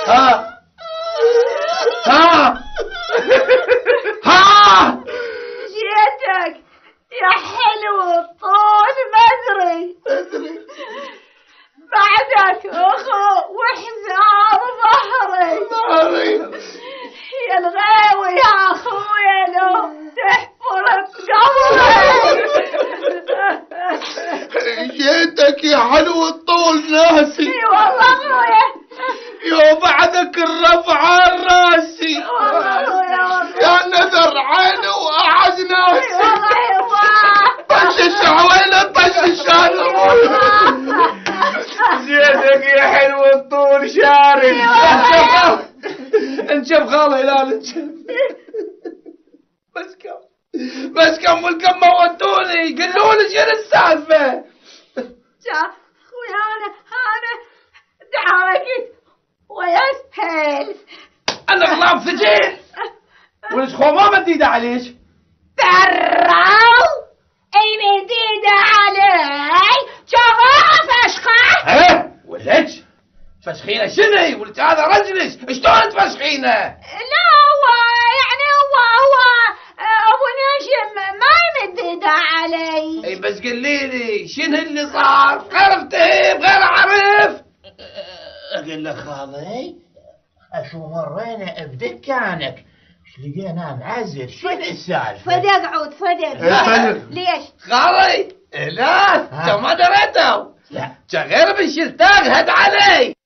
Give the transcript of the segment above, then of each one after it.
ها ها ها جيتك يا حلو طول بدري بعدك اخو وحزام ظهري يا الغاوي يا اخويا لو تحفر بقبري. جيتك يا حلو الطول ناسي. اي والله اخويا. يا بعدك الرفع راسي. والله اخويا يا نذر عيني واعز ناسي. والله طشش عوينه طشش جيتك يا حلو الطول شارد. انشف خاله هلال انشف. بس كم والكم ودوني قالوا لي شنو السالفه. اخويا انا دعاكي ويسهل انا غلاب سجين ولش خومه مديده عليش. تراو اي مديده علي شغاله فشخه. ها ولش فشخينه شنو ولد هذا رجلش شلون تفشخينه؟ لا هو يعني هو ابو نجم ما يمديده علي. اي بس قولي لي شنو اللي صار؟ غير افتهم غير اعرف. اقول لك خالي اشو مرينا بدكانك لقينا معزل شنو السالفه؟ فدق عود فدق. ليش؟ خالي لا انت ما دريتوا. لا غير بالشلتاق هد علي.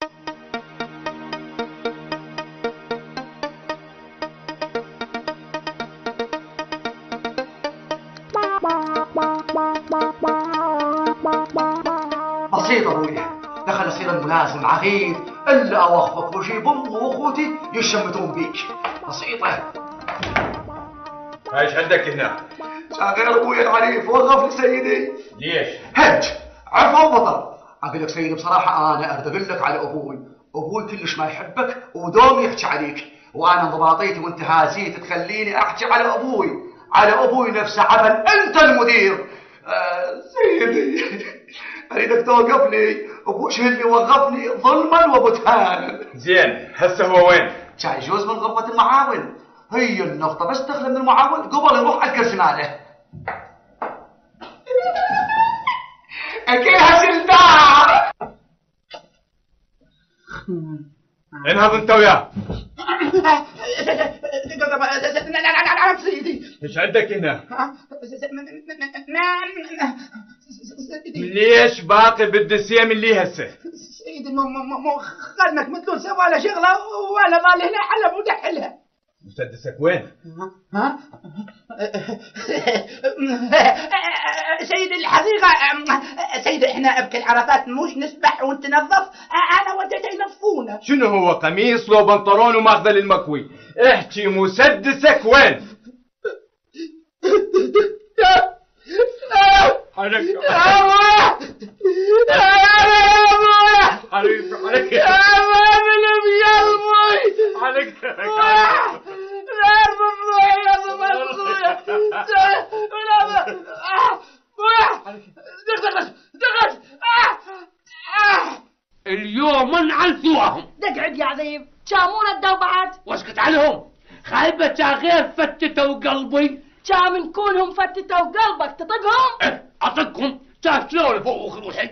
بسيط ابوي دخل يصير الملازم عغير الا اوظفك واجيب امي واخوتي يشمتون بيك. بسيطه. ايش عندك هنا؟ غير ابوي العريف وظف لي سيدي. ليش؟ هج عفوا وبطل. اقول لك سيدي بصراحه انا اريد اقول لك على ابوي كلش ما يحبك ودوم يحكي عليك وانا انضباطيتي وانت هازيت تخليني احكي على ابوي نفسه عبل انت المدير. سيدي اريدك توقف لي ابوش اللي وقفني ظلما وبتهانا. زين هسه هو وين؟ كان يجوز من غرفة المعاون. هي النقطة بس دخل من المعاون قبل يروح على الكرسي ماله. اكلها سلطان. انهض انت وياه. نعم سيدي. ايش عندك هنا؟ ليش باقي بالدسيم اللي هسه؟ سيدي مو خدمك مثلون سوى له شغله ولا ظل هنا حلب ودحلها. مسدسك وين؟ ها؟ سيدي الحقيقة سيدي احنا بكل عرفات مش نسبح ونتنظف انا وديته ينظفونا. شنو هو قميص لو بنطلون وماخذه للمكوي؟ احكي مسدسك وين؟ اليوم نعل سواهم. دقعد يا عظيم شامونا الدوبعات واسكت عنهم. خايبة غير فتتوا قلبي. كان نكونهم فتتوا قلبك تطقهم. اطقهم شاف شلون فوق روحي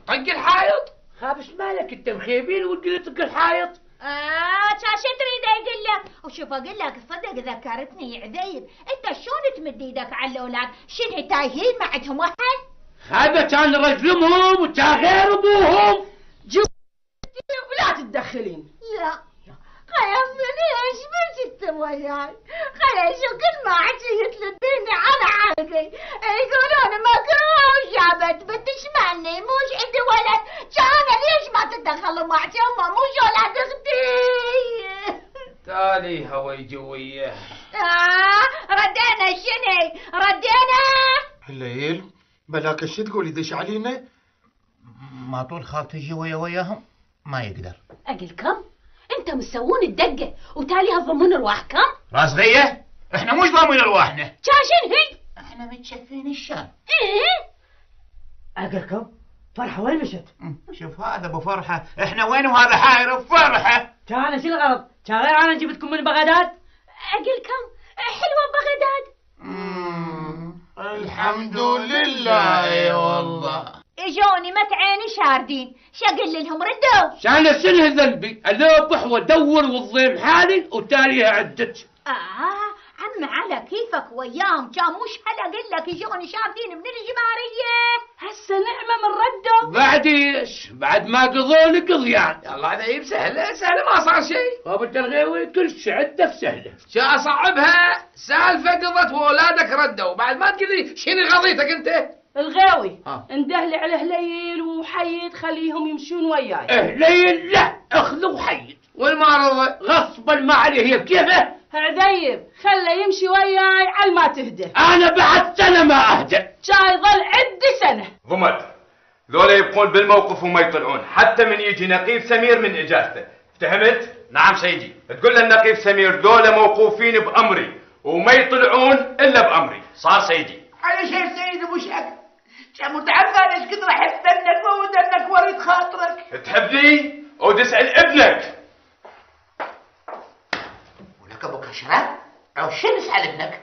طق الحائط. خابش مالك انت مخيبين وتقول طق الحائط. كان شو تريد اقول لك؟ وشوف اقول لك صدق ذكرتني يا عذيب انت شلون تمد ايدك على الاولاد؟ شنو تايهين ما عندهم اهل؟ هذا كان رجلهم وكان غير ابوهم. ولا تتدخلين. لا خيفني ايش بس انت وياي؟ خيش كل ما عجيت للدنيا على عقلي يقولون مكروه جابت بنتش مني موش عندي ولد كان ليش ما تتدخلوا مع يما موش ولد اختي. تالي هوي جويه. ردينا شني ردينا الليل بلاك الشي تقولي دش علينا. ما طول خالتي يجي وياهم ما يقدر. اقلكم انت مسوون الدقه وتالي هضمون ارواحكم. راس غيه احنا مش ضامنين ارواحنا. شاشن هي احنا متشفين الشام. ايه اقلكم فرحه وين مشت؟ شوف هذا ابو فرحه احنا وين وهذا حاير بفرحه. كان شو الغرض؟ كان غير انا جبتكم من بغداد؟ اقلكم حلوه بغداد. الحمد لله. اي والله اجوني متعيني شاردين، شقل لهم ردوا. انا شنو ذنبي؟ الوبح وادور والضيم حالي وتاليها عدت. عم على كيفك وياهم، كان مش حدا قل لك يجوني شاردين من الجماريه. هسه نعمه من ردوا. بعد ايش؟ بعد ما قضوني قضيان. الله ذيب سهله سهله ما صار شيء. طب انت الغيوي كل شيء عندك سهله. شو اصعبها؟ سالفه قضت واولادك ردوا، بعد ما تقول لي شنو قضيتك انت؟ الغاوي اندهلي على هليل وحيد خليهم يمشون وياي. هليل لا، اخذوا وحيد. والمعرضه غصبا ما عليه، هي بكيفه. عذيب خله يمشي وياي على ما تهدى. انا بعد سنه ما اهدى. جاي ظل عندي سنه. ضمت ذولا يبقون بالموقف وما يطلعون حتى من يجي نقيب سمير من اجازته. افتهمت؟ نعم سيدي. تقول للنقيب سمير ذولا موقوفين بامري وما يطلعون الا بامري. صار سيدي. على شيء سيدي ابو شك، كان متعبان ايش قد راح استنك وودنك وريد خاطرك. تحبني وتسال ابنك. ولك ابوك اشرب او شنو اسال ابنك؟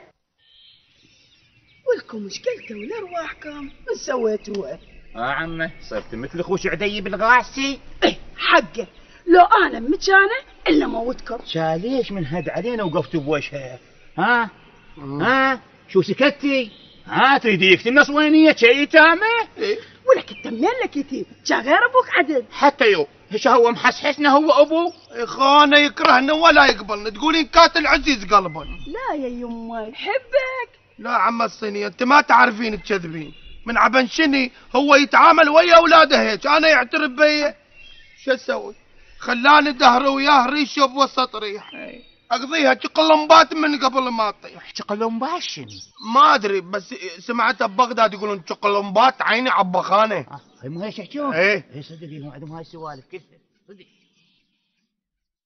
ولكم مشكلته ولارواحكم من سويتوها؟ عمه صرت مثل اخوش عدي بالغاسي. حقه، لو انا مكانه الا موتكم. ليش من هد علينا وقفتوا بوجهه؟ ها شو سكتي؟ تريدي يكتم نصوينيه شي تامه؟ ولك انت منين لك يتيم؟ جا غير ابوك عدل. حتى يو ايش هو محسحسنا هو ابوه؟ اخوانا يكرهنا ولا يقبلنا، تقولين كاتل عزيز قلبا. لا يا يمه يحبك. لا عم الصينية انت ما تعرفين تكذبين، من عبنشني هو يتعامل ويا اولاده هيك، انا يعترف بي شو اسوي؟ خلاني دهر وياه ريشه بوسط ريح، اقضيها تقلمبات من قبل ما اطيح. تقلمبات شنو؟ ما ادري بس سمعتها ببغداد يقولون تقلمبات عيني عبخانه. مو هيك يحجون؟ ايه صدق هم عندهم هاي السوالف كثر صدق.